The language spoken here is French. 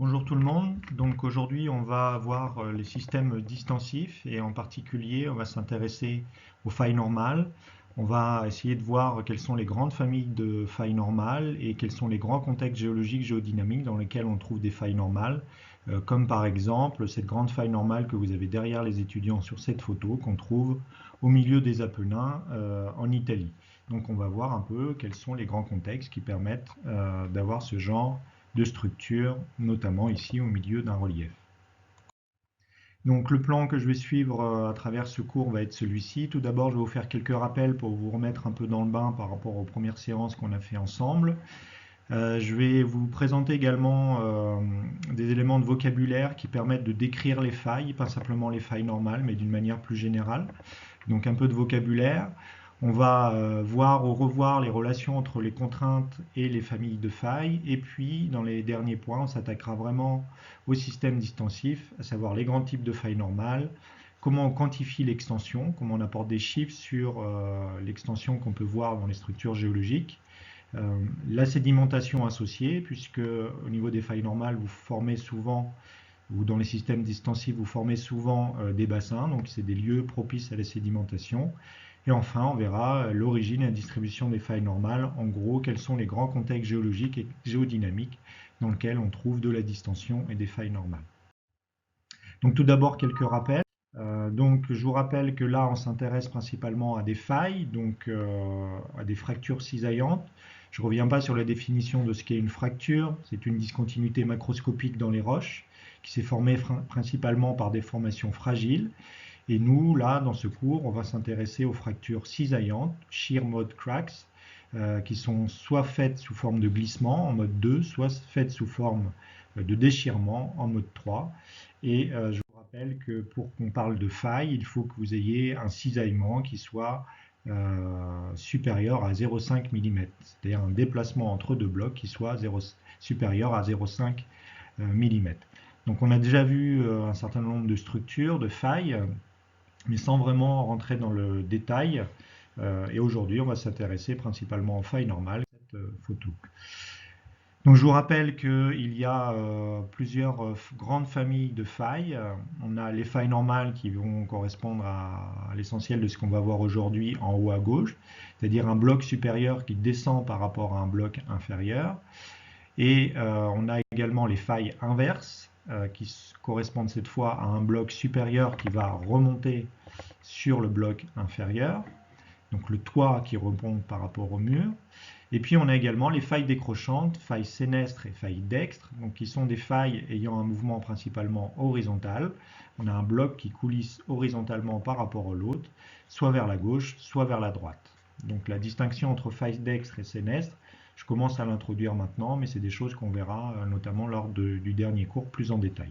Bonjour tout le monde. Donc aujourd'hui, on va voir les systèmes distensifs et en particulier, on va s'intéresser aux failles normales. On va essayer de voir quelles sont les grandes familles de failles normales et quels sont les grands contextes géologiques, géodynamiques dans lesquels on trouve des failles normales, comme par exemple cette grande faille normale que vous avez derrière les étudiants sur cette photo, qu'on trouve au milieu des Apennins en Italie. Donc on va voir un peu quels sont les grands contextes qui permettent d'avoir ce genre de structure, notamment ici au milieu d'un relief. Donc le plan que je vais suivre à travers ce cours va être celui-ci. Tout d'abord, je vais vous faire quelques rappels pour vous remettre un peu dans le bain par rapport aux premières séances qu'on a fait ensemble. Je vais vous présenter également des éléments de vocabulaire qui permettent de décrire les failles, pas simplement les failles normales, mais d'une manière plus générale. Donc un peu de vocabulaire. On va voir ou revoir les relations entre les contraintes et les familles de failles. Et puis, dans les derniers points, on s'attaquera vraiment au système distensif, à savoir les grands types de failles normales, comment on quantifie l'extension, comment on apporte des chiffres sur l'extension qu'on peut voir dans les structures géologiques, la sédimentation associée, puisque au niveau des failles normales, vous formez souvent, ou dans les systèmes distensifs, vous formez souvent des bassins, donc c'est des lieux propices à la sédimentation. Et enfin, on verra l'origine et la distribution des failles normales. En gros, quels sont les grands contextes géologiques et géodynamiques dans lesquels on trouve de la distension et des failles normales. Donc tout d'abord, quelques rappels. Donc je vous rappelle que là, on s'intéresse principalement à des failles, donc à des fractures cisaillantes. Je ne reviens pas sur la définition de ce qu'est une fracture. C'est une discontinuité macroscopique dans les roches qui s'est formée principalement par des formations fragiles. Et nous, là, dans ce cours, on va s'intéresser aux fractures cisaillantes, shear mode cracks, qui sont soit faites sous forme de glissement en mode 2, soit faites sous forme de déchirement en mode 3. Et je vous rappelle que pour qu'on parle de faille, il faut que vous ayez un cisaillement qui soit supérieur à 0,5 mm, c'est-à-dire un déplacement entre deux blocs qui soit supérieur à 0,5 mm. Donc on a déjà vu un certain nombre de structures, de failles, mais sans vraiment rentrer dans le détail. Et aujourd'hui, on va s'intéresser principalement aux failles normales, cette photo. Donc je vous rappelle qu'il y a plusieurs grandes familles de failles. On a les failles normales qui vont correspondre à l'essentiel de ce qu'on va voir aujourd'hui en haut à gauche, c'est-à-dire un bloc supérieur qui descend par rapport à un bloc inférieur. Et on a également les failles inverses qui correspondent cette fois à un bloc supérieur qui va remonter sur le bloc inférieur, donc le toit qui remonte par rapport au mur. Et puis on a également les failles décrochantes, failles sénestres et failles dextres, donc qui sont des failles ayant un mouvement principalement horizontal. On a un bloc qui coulisse horizontalement par rapport à l'autre, soit vers la gauche, soit vers la droite. Donc la distinction entre failles dextres et sénestres, je commence à l'introduire maintenant, mais c'est des choses qu'on verra notamment lors du dernier cours plus en détail.